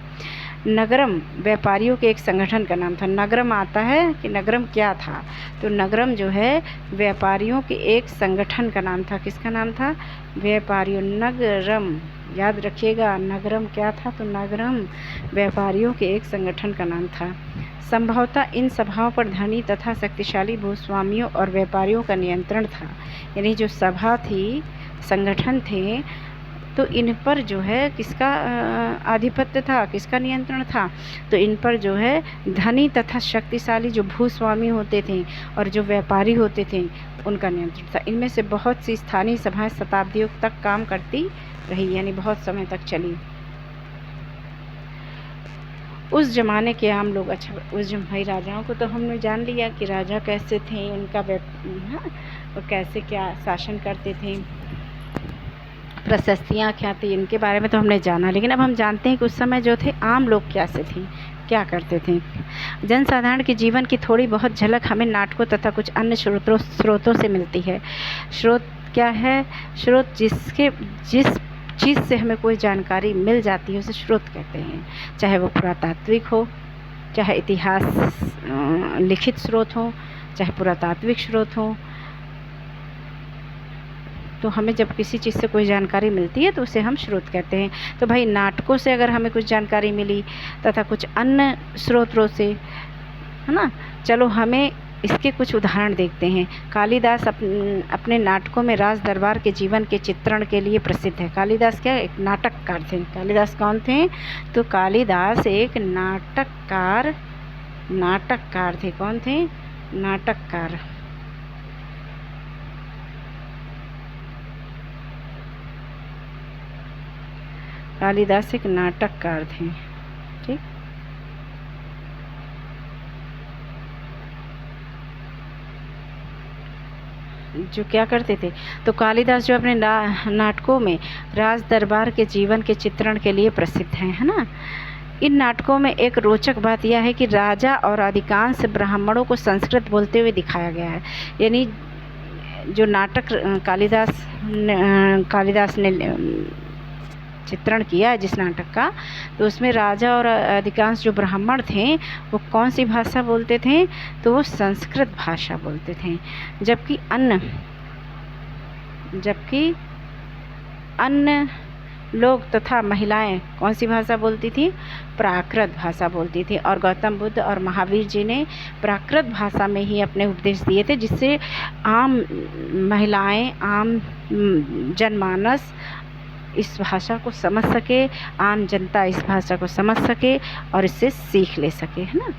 नगरम व्यापारियों के एक संगठन का नाम था। नगरम आता है कि नगरम क्या था? तो नगरम जो है व्यापारियों के एक संगठन का नाम था। किसका नाम था? व्यापारियों। नगरम याद रखिएगा, नगरम क्या था? तो नगरम व्यापारियों के एक संगठन का नाम था। संभवतः इन सभाओं पर धनी तथा शक्तिशाली भूस्वामियों और व्यापारियों का नियंत्रण था। यानी जो सभा थी, संगठन थे, तो इन पर जो है किसका आधिपत्य था, किसका नियंत्रण था? तो इन पर जो है धनी तथा शक्तिशाली जो भूस्वामी होते थे और जो व्यापारी होते थे उनका नियंत्रण था। इनमें से बहुत सी स्थानीय सभाएं शताब्दियों तक काम करती रही, यानी बहुत समय तक चली। उस ज़माने के आम लोग। अच्छा, उस भाई राजाओं को तो हमने जान लिया कि राजा कैसे थे, उनका और कैसे क्या शासन करते थे, प्रशस्तियाँ क्या थी, इनके बारे में तो हमने जाना। लेकिन अब हम जानते हैं कि उस समय जो थे आम लोग कैसे थे, क्या करते थे। जनसाधारण के जीवन की थोड़ी बहुत झलक हमें नाटकों तथा कुछ अन्य स्रोतों से मिलती है। स्रोत क्या है? स्रोत जिस चीज़ से हमें कोई जानकारी मिल जाती है उसे स्रोत कहते हैं। चाहे वो पुरातात्विक हो, चाहे इतिहास लिखित स्रोत हो, चाहे पुरातात्विक स्रोत हो। तो हमें जब किसी चीज़ से कोई जानकारी मिलती है तो उसे हम स्रोत कहते हैं। तो भाई नाटकों से अगर हमें कुछ जानकारी मिली तथा कुछ अन्य स्रोतों से, है ना। चलो हमें इसके कुछ उदाहरण देखते हैं। कालिदास अपने नाटकों में राज दरबार के जीवन के चित्रण के लिए प्रसिद्ध है। कालिदास क्या? एक नाटककार थे। कालिदास कौन थे? तो कालिदास एक नाटककार थे। कौन थे? नाटककार। कालिदास एक नाटककार थे। ठीक, जो क्या करते थे, तो कालिदास जो अपने नाटकों में राज दरबार के जीवन के चित्रण के लिए प्रसिद्ध हैं, है ना। इन नाटकों में एक रोचक बात यह है कि राजा और अधिकांश ब्राह्मणों को संस्कृत बोलते हुए दिखाया गया है। यानी जो नाटक कालिदास ने चित्रण किया है जिस नाटक का, तो उसमें राजा और अधिकांश जो ब्राह्मण थे वो कौन सी भाषा बोलते थे, तो वो संस्कृत भाषा बोलते थे। जबकि अन्य लोग तथा महिलाएं कौन सी भाषा बोलती थी, प्राकृत भाषा बोलती थी। और गौतम बुद्ध और महावीर जी ने प्राकृत भाषा में ही अपने उपदेश दिए थे, जिससे आम महिलाएं, आम जनमानस इस भाषा को समझ सके, आम जनता इस भाषा को समझ सके और इससे सीख ले सके, है ना,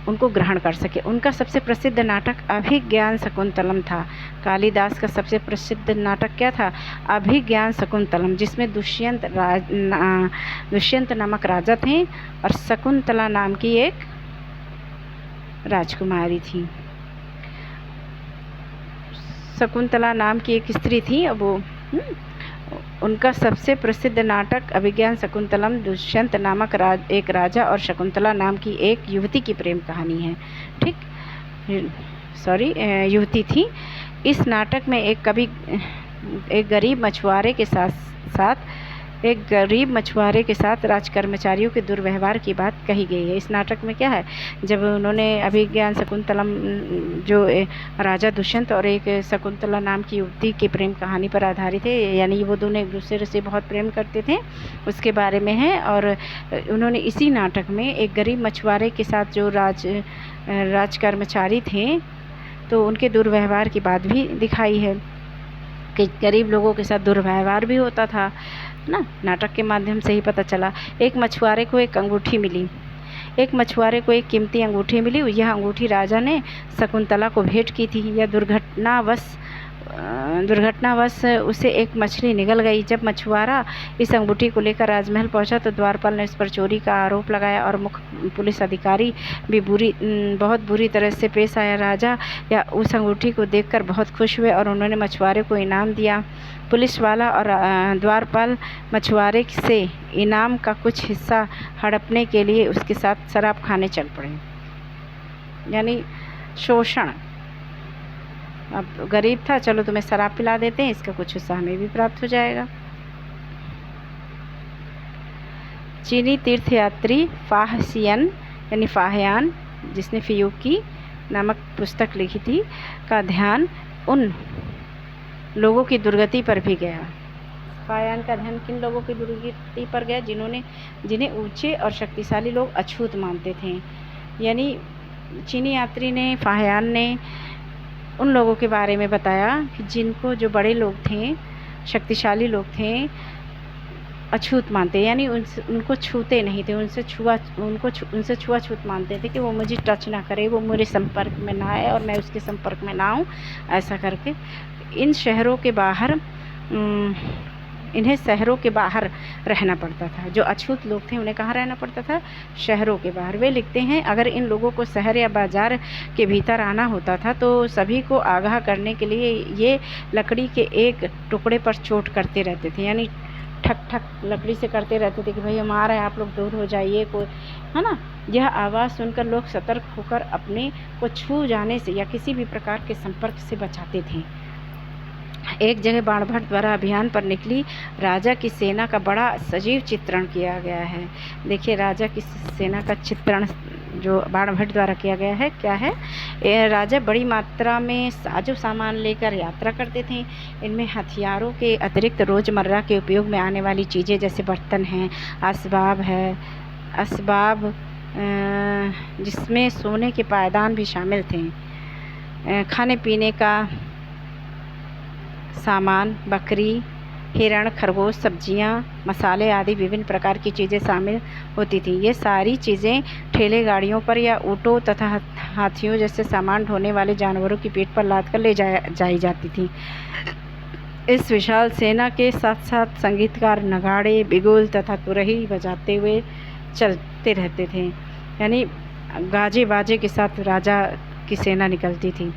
उनको ग्रहण कर सके। उनका सबसे प्रसिद्ध नाटक अभिज्ञान शकुंतलम था। कालिदास का सबसे प्रसिद्ध नाटक क्या था, अभिज्ञान शकुंतलम, जिसमें दुष्यंत नामक राजा थे और शकुंतला नाम की एक राजकुमारी थी। शकुंतला नाम की एक स्त्री थी, और वो उनका सबसे प्रसिद्ध नाटक अभिज्ञान शकुंतलम दुष्यंत नामक एक राजा और शकुंतला नाम की एक युवती की प्रेम कहानी है। ठीक, युवती थी। इस नाटक में एक गरीब मछुआरे के साथ राजकर्मचारियों के दुर्व्यवहार की बात कही गई है। इस नाटक में क्या है, जब उन्होंने अभिज्ञान शकुंतलम जो राजा दुष्यंत और एक शकुंतला नाम की युवती की प्रेम कहानी पर आधारित है, यानी वो दोनों एक दूसरे से बहुत प्रेम करते थे, उसके बारे में है। और उन्होंने इसी नाटक में एक गरीब मछुआरे के साथ जो राजकर्मचारी थे, तो उनके दुर्व्यवहार की बात भी दिखाई है कि गरीब लोगों के साथ दुर्व्यवहार भी होता था ना। नाटक के माध्यम से ही पता चला। एक मछुआरे को एक कीमती अंगूठी मिली। यह अंगूठी राजा ने शकुंतला को भेंट की थी। यह दुर्घटनावश उसे एक मछली निगल गई। जब मछुआरा इस अंगूठी को लेकर राजमहल पहुंचा तो द्वारपाल ने उस पर चोरी का आरोप लगाया और मुख्य पुलिस अधिकारी भी बहुत बुरी तरह से पेश आया। राजा या उस अंगूठी को देखकर बहुत खुश हुए और उन्होंने मछुआरे को इनाम दिया। पुलिस वाला और द्वारपाल मछुआरे से इनाम का कुछ हिस्सा हड़पने के लिए उसके साथ शराब खाने चल पड़े, यानी शोषण। अब गरीब था, चलो तुम्हें शराब पिला देते हैं, इसका कुछ हिस्सा हमें भी प्राप्त हो जाएगा। चीनी तीर्थयात्री फाहयान, जिसने फियूकी नामक पुस्तक लिखी थी, का ध्यान उन लोगों की दुर्गति पर भी गया। फाहयान का ध्यान किन लोगों की दुर्गति पर गया, जिन्हें ऊंचे और शक्तिशाली लोग अछूत मानते थे। यानी चीनी यात्री ने, फाहयान ने उन लोगों के बारे में बताया कि जिनको, जो बड़े लोग थे, शक्तिशाली लोग थे, अछूत मानते, यानी उनको छूते नहीं थे, उनसे छुआछूत मानते थे कि वो मुझे टच ना करे, वो मेरे संपर्क में ना आए और मैं उसके संपर्क में ना आऊँ, ऐसा करके इन्हें शहरों के बाहर रहना पड़ता था। जो अछूत लोग थे उन्हें कहाँ रहना पड़ता था, शहरों के बाहर। वे लिखते हैं, अगर इन लोगों को शहर या बाजार के भीतर आना होता था तो सभी को आगाह करने के लिए ये लकड़ी के एक टुकड़े पर चोट करते रहते थे, यानी ठक ठक लकड़ी से करते रहते थे कि भाई हम आ रहे हैं, आप लोग दूर हो जाइए, कोई, है ना। यह आवाज़ सुनकर लोग सतर्क होकर अपने को छू जाने से या किसी भी प्रकार के संपर्क से बचाते थे। एक जगह बाणभट्ट द्वारा अभियान पर निकली राजा की सेना का बड़ा सजीव चित्रण किया गया है। देखिए, राजा की सेना का चित्रण जो बाणभट्ट द्वारा किया गया है, क्या है, राजा बड़ी मात्रा में साजो सामान लेकर यात्रा करते थे। इनमें हथियारों के अतिरिक्त रोज़मर्रा के उपयोग में आने वाली चीज़ें जैसे बर्तन हैं, असबाब जिसमें सोने के पायदान भी शामिल थे, खाने पीने का सामान, बकरी, हिरण, खरगोश, सब्जियां, मसाले आदि विभिन्न प्रकार की चीज़ें शामिल होती थी। ये सारी चीज़ें ठेले गाड़ियों पर या ऊँटों तथा हाथियों जैसे सामान ढोने वाले जानवरों की पीठ पर लाद कर ले जाई जाती थी। इस विशाल सेना के साथ साथ संगीतकार नगाड़े, बिगुल तथा तुरही बजाते हुए चलते रहते थे। यानी गाजे बाजे के साथ राजा की सेना निकलती थी,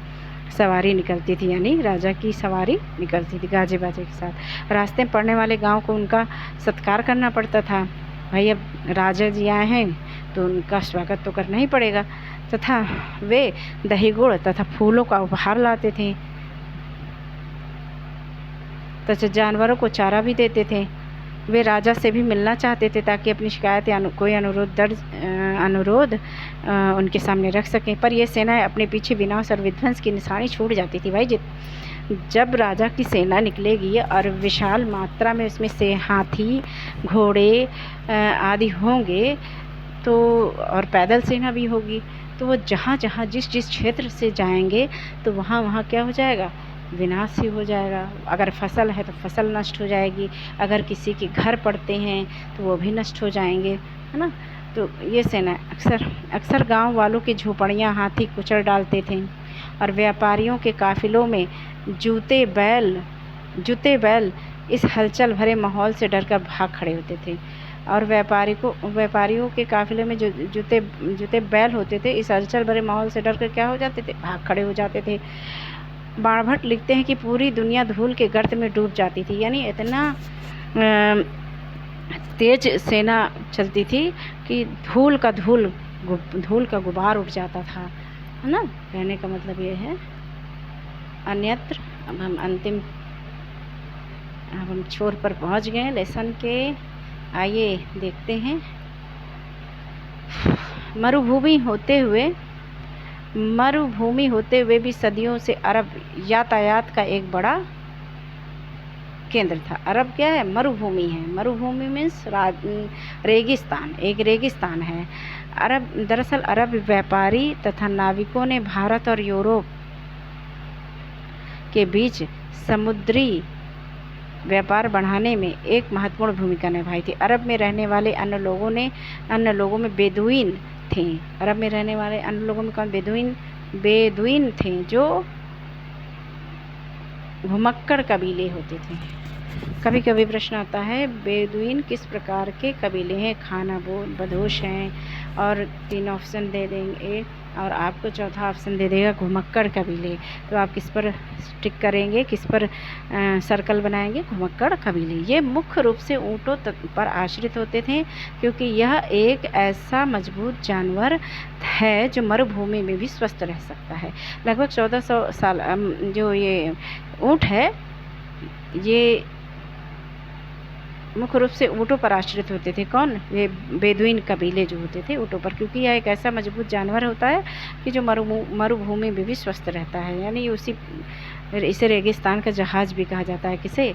सवारी निकलती थी, यानी राजा की सवारी निकलती थी गाजे बाजे के साथ। रास्ते में पड़ने वाले गांव को उनका सत्कार करना पड़ता था। भाई अब राजा जी आए हैं तो उनका स्वागत तो करना ही पड़ेगा, तथा वे दही गुड़ तथा फूलों का उपहार लाते थे, तथा जानवरों को चारा भी देते थे। वे राजा से भी मिलना चाहते थे ताकि अपनी शिकायत या कोई अनुरोध उनके सामने रख सकें, पर यह सेनाएं अपने पीछे विनाश और विध्वंस की निशानी छूट जाती थी। भाई जब राजा की सेना निकलेगी और विशाल मात्रा में उसमें से हाथी, घोड़े आदि होंगे तो, और पैदल सेना भी होगी, तो वो जहाँ जहाँ जिस जिस क्षेत्र से जाएंगे तो वहाँ वहाँ क्या हो जाएगा, विनाश ही हो जाएगा। अगर फसल है तो फसल नष्ट हो जाएगी, अगर किसी के घर पड़ते हैं तो वो भी नष्ट हो जाएंगे, है ना। तो ये सेना अक्सर गांव वालों की झोपड़ियाँ हाथी कुचल डालते थे, और व्यापारियों के काफिलों में जूते बैल इस हलचल भरे माहौल से डरकर भाग खड़े होते थे। और व्यापारियों के काफिले में जो जूते बैल होते थे, इस हलचल भरे माहौल से डरकर क्या हो जाते थे, भाग खड़े हो जाते थे। बाणभट्ट लिखते हैं कि पूरी दुनिया धूल के गर्त में डूब जाती थी, यानी इतना तेज सेना चलती थी कि धूल का गुबार उठ जाता था, है ना। कहने का मतलब ये है। अन्यत्र अब हम छोर पर पहुंच गए लेसन के। आइए देखते हैं। मरुभूमि होते हुए भी सदियों से अरब यातायात का एक बड़ा केंद्र था। अरब क्या है, मरुभूमि है। मरुभूमि मीन्स रेगिस्तान, एक रेगिस्तान है। दरअसल अरब व्यापारी तथा नाविकों ने भारत और यूरोप के बीच समुद्री व्यापार बढ़ाने में एक महत्वपूर्ण भूमिका निभाई थी। अरब में रहने वाले अन्य लोगों में बेदुइन थे। अरब में रहने वाले अन्य लोगों में कौन, बेदुइन थे, जो घुमक्कड़ कबीले होते थे। कभी कभी प्रश्न आता है बेदुइन किस प्रकार के कबीले हैं, खाना बदोश हैं, और 3 ऑप्शन दे देंगे और आपको चौथा ऑप्शन दे देगा घुमक्कड़ कबीले। तो आप किस पर टिक करेंगे, किस पर सर्कल बनाएंगे, घुमक्कड़ कबीले। ये मुख्य रूप से ऊँटों पर आश्रित होते थे, क्योंकि यह एक ऐसा मजबूत जानवर है जो मरुभूमि में भी स्वस्थ रह सकता है। लगभग 1400 साल जो ये ऊँट है, ये मुख्य रूप से ऊँटों पर आश्रित होते थे। कौन, ये बेदुइन कबीले जो होते थे ऊँटों पर, क्योंकि यह एक ऐसा मजबूत जानवर होता है कि जो मरुभूमि में भी स्वस्थ रहता है। यानी इसे रेगिस्तान का जहाज भी कहा जाता है, किसे,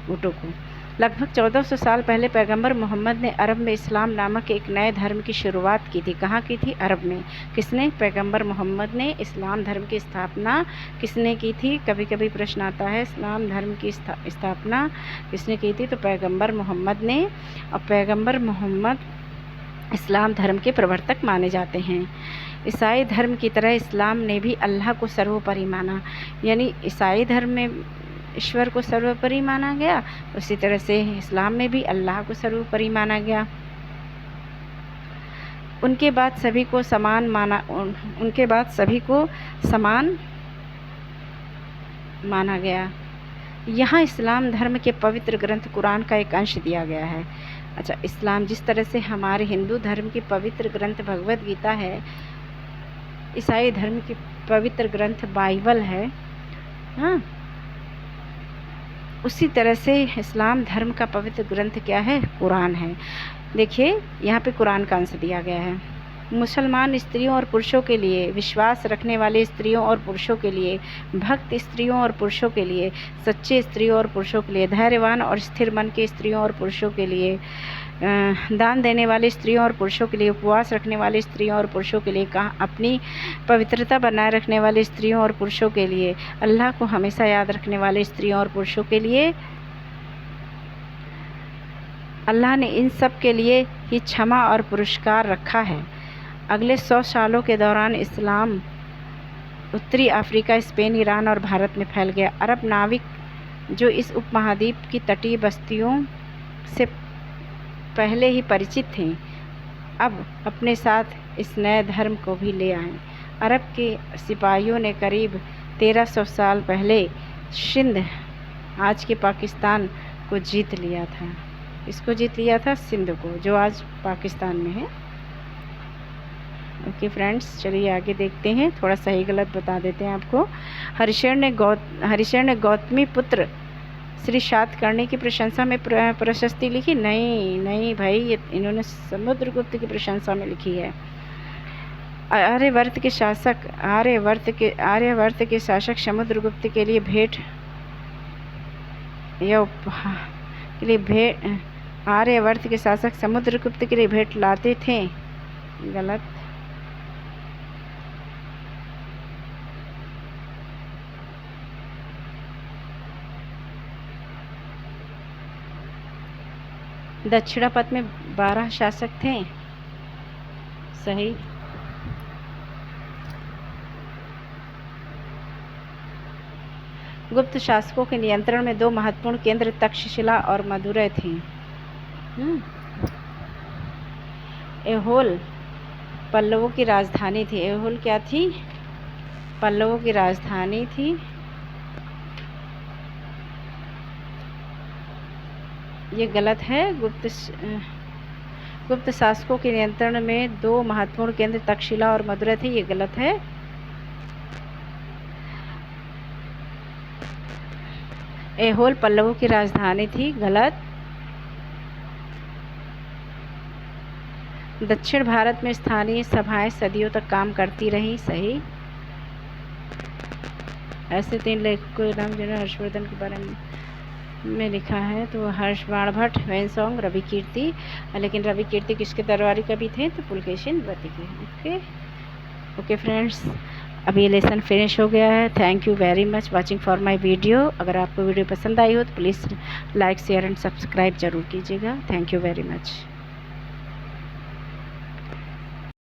ऊँटों को। लगभग 1400 साल पहले पैगंबर मोहम्मद ने अरब में इस्लाम नामक एक नए धर्म की शुरुआत की थी। कहाँ की थी, अरब में। किसने, पैगंबर मोहम्मद ने इस्लाम धर्म की स्थापना किसने की थी। कभी कभी प्रश्न आता है इस्लाम धर्म की स्थापना किसने की थी, तो पैगंबर मोहम्मद ने। और पैगंबर मोहम्मद इस्लाम धर्म के प्रवर्तक माने जाते हैं। ईसाई धर्म की तरह इस्लाम ने भी अल्लाह को सर्वोपरि माना, यानी ईसाई धर्म में ईश्वर को सर्वोपरि माना गया, उसी तरह से इस्लाम में भी अल्लाह को सर्वोपरि माना गया। उनके बाद सभी को समान माना गया। यहाँ इस्लाम धर्म के पवित्र ग्रंथ कुरान का एक अंश दिया गया है। अच्छा, इस्लाम जिस तरह से हमारे हिंदू धर्म की पवित्र ग्रंथ भगवत गीता है, ईसाई धर्म की पवित्र ग्रंथ बाइबल है, हाँ, उसी तरह से इस्लाम धर्म का पवित्र ग्रंथ क्या है, कुरान है। देखिए यहाँ पे कुरान का अंश दिया गया है। मुसलमान स्त्रियों और पुरुषों के लिए, विश्वास रखने वाले स्त्रियों और पुरुषों के लिए, भक्त स्त्रियों और पुरुषों के लिए, सच्चे स्त्रियों और पुरुषों के लिए, धैर्यवान और स्थिर मन के स्त्रियों और पुरुषों के लिए, दान देने वाले स्त्रियों और पुरुषों के लिए, उपवास रखने वाले स्त्रियों और पुरुषों के लिए, अपनी पवित्रता बनाए रखने वाले स्त्रियों और पुरुषों के लिए, अल्लाह को हमेशा याद रखने वाले स्त्रियों और पुरुषों के लिए। अल्लाह ने इन सब के लिए ही क्षमा और पुरस्कार रखा है। अगले 100 सालों के दौरान इस्लाम उत्तरी अफ्रीका, स्पेन, ईरान और भारत में फैल गया। अरब नाविक जो इस उपमहाद्वीप की तटीय बस्तियों से पहले ही परिचित थे, अब अपने साथ इस नए धर्म को भी ले आए। अरब के सिपाहियों ने करीब 1300 साल पहले सिंध, आज के पाकिस्तान को जीत लिया था। इसको जीत लिया था, सिंध को, जो आज पाकिस्तान में है। ओके फ्रेंड्स, चलिए आगे देखते हैं। थोड़ा सही गलत बता देते हैं आपको। हरिशरण ने गौतमी पुत्र श्री शातकर्णी की प्रशंसा में प्रशस्ति लिखी? नहीं भाई, इन्होंने समुद्रगुप्त की प्रशंसा में लिखी है। आर्यवर्त के शासक समुद्रगुप्त के लिए भेंट आर्यवर्त के शासक समुद्रगुप्त के लिए भेंट लाते थे? गलत। दक्षिणापथ में 12 शासक थे? सही। गुप्त शासकों के नियंत्रण में 2 महत्वपूर्ण केंद्र तक्षशिला और मदुरै थे। ऐहोल पल्लवों की राजधानी थी। ऐहोल क्या थी? पल्लवों की राजधानी थी। ये गलत है। गुप्त शासकों के नियंत्रण में 2 महत्वपूर्ण केंद्र तक्षशिला और मदुरै थे। ये गलत है। ऐहोल पल्लवों की राजधानी थी। गलत। दक्षिण भारत में स्थानीय सभाएं सदियों तक काम करती रहीं। सही। ऐसे 3 लेखकों के नाम जिन्होंने हर्षवर्धन के बारे में लिखा है, तो हर्ष बाणभट्ट, वेनसोंग, रवि कीर्ति। लेकिन रवि कीर्ति किसके दरबारी कवि थे? तो पुलकेशिन व्रती के। ओके फ्रेंड्स, अब ये लेसन फिनिश हो गया है। Thank you very much watching for my video. अगर आपको वीडियो पसंद आई हो तो please like, share and subscribe जरूर कीजिएगा। Thank you very much.